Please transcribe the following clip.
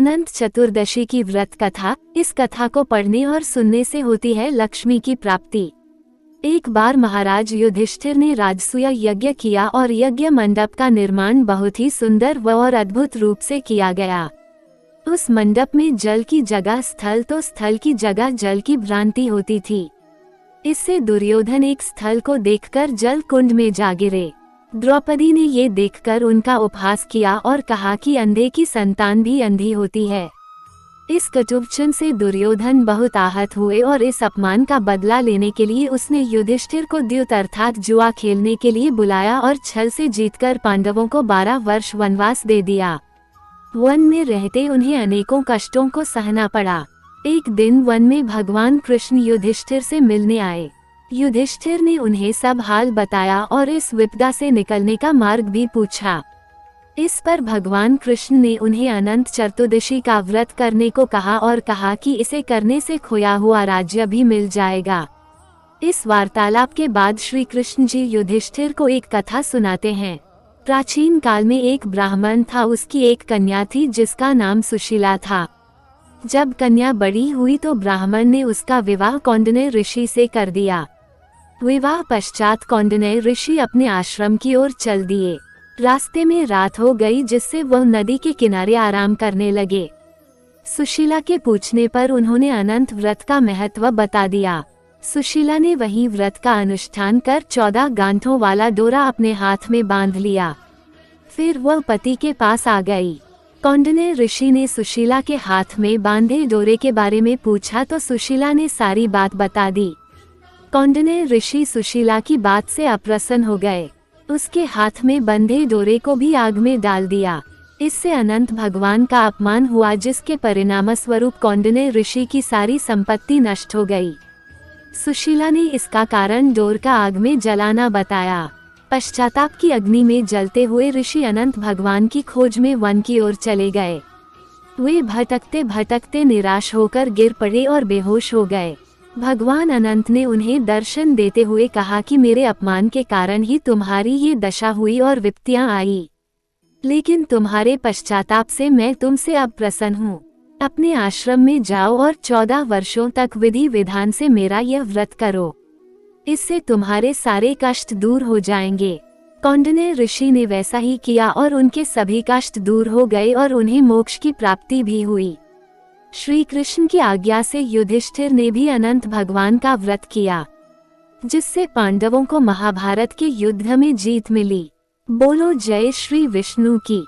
अनंत चतुर्दशी की व्रत कथा। इस कथा को पढ़ने और सुनने से होती है लक्ष्मी की प्राप्ति। एक बार महाराज युधिष्ठिर ने राजसूय यज्ञ किया और यज्ञ मंडप का निर्माण बहुत ही सुंदर व और अद्भुत रूप से किया गया। उस मंडप में जल की जगह स्थल तो स्थल की जगह जल की भ्रांति होती थी। इससे दुर्योधन एक स्थल को देखकर जल कुंड में जा गिरे। द्रौपदी ने ये देखकर उनका उपहास किया और कहा कि अंधे की संतान भी अंधी होती है। इस कटुवचन से दुर्योधन बहुत आहत हुए और इस अपमान का बदला लेने के लिए उसने युधिष्ठिर को द्यूत अर्थात जुआ खेलने के लिए बुलाया और छल से जीतकर पांडवों को 12 वर्ष वनवास दे दिया। वन में रहते उन्हें अनेकों कष्टों को सहना पड़ा। एक दिन वन में भगवान कृष्ण युधिष्ठिर से मिलने आए। युधिष्ठिर ने उन्हें सब हाल बताया और इस विपदा से निकलने का मार्ग भी पूछा। इस पर भगवान कृष्ण ने उन्हें अनंत चतुर्दशी का व्रत करने को कहा और कहा कि इसे करने से खोया हुआ राज्य भी मिल जाएगा। इस वार्तालाप के बाद श्री कृष्ण जी युधिष्ठिर को एक कथा सुनाते हैं। प्राचीन काल में एक ब्राह्मण था, उसकी एक कन्या थी जिसका नाम सुशीला था। जब कन्या बड़ी हुई तो ब्राह्मण ने उसका विवाह कौंडिन्य ऋषि से कर दिया। विवाह पश्चात कौंडिन्य ऋषि अपने आश्रम की ओर चल दिए। रास्ते में रात हो गई जिससे वह नदी के किनारे आराम करने लगे। सुशीला के पूछने पर उन्होंने अनंत व्रत का महत्व बता दिया। सुशीला ने वही व्रत का अनुष्ठान कर 14 गांठों वाला डोरा अपने हाथ में बांध लिया। फिर वह पति के पास आ गई। कौंडिन्य ऋषि ने सुशीला के हाथ में बांधे डोरे के बारे में पूछा तो सुशीला ने सारी बात बता दी। कौंडिन्य ऋषि सुशीला की बात से अप्रसन्न हो गए। उसके हाथ में बंधे डोरे को भी आग में डाल दिया। इससे अनंत भगवान का अपमान हुआ, जिसके परिणामस्वरूप कौंडिन्य ऋषि की सारी संपत्ति नष्ट हो गई। सुशीला ने इसका कारण डोर का आग में जलाना बताया। पश्चाताप की अग्नि में जलते हुए ऋषि अनंत भगवान की खोज में वन की ओर चले गए। वे भटकते भटकते निराश होकर गिर पड़े और बेहोश हो गए। भगवान अनंत ने उन्हें दर्शन देते हुए कहा कि मेरे अपमान के कारण ही तुम्हारी ये दशा हुई और विपत्तियां आई, लेकिन तुम्हारे पश्चाताप से मैं तुमसे अब प्रसन्न हूँ। अपने आश्रम में जाओ और 14 वर्षों तक विधि विधान से मेरा यह व्रत करो। इससे तुम्हारे सारे कष्ट दूर हो जाएंगे। कौंडिन्य ऋषि ने वैसा ही किया और उनके सभी कष्ट दूर हो गए और उन्हें मोक्ष की प्राप्ति भी हुई। श्री कृष्ण की आज्ञा से युधिष्ठिर ने भी अनंत भगवान का व्रत किया, जिससे पांडवों को महाभारत के युद्ध में जीत मिली। बोलो जय श्री विष्णु की।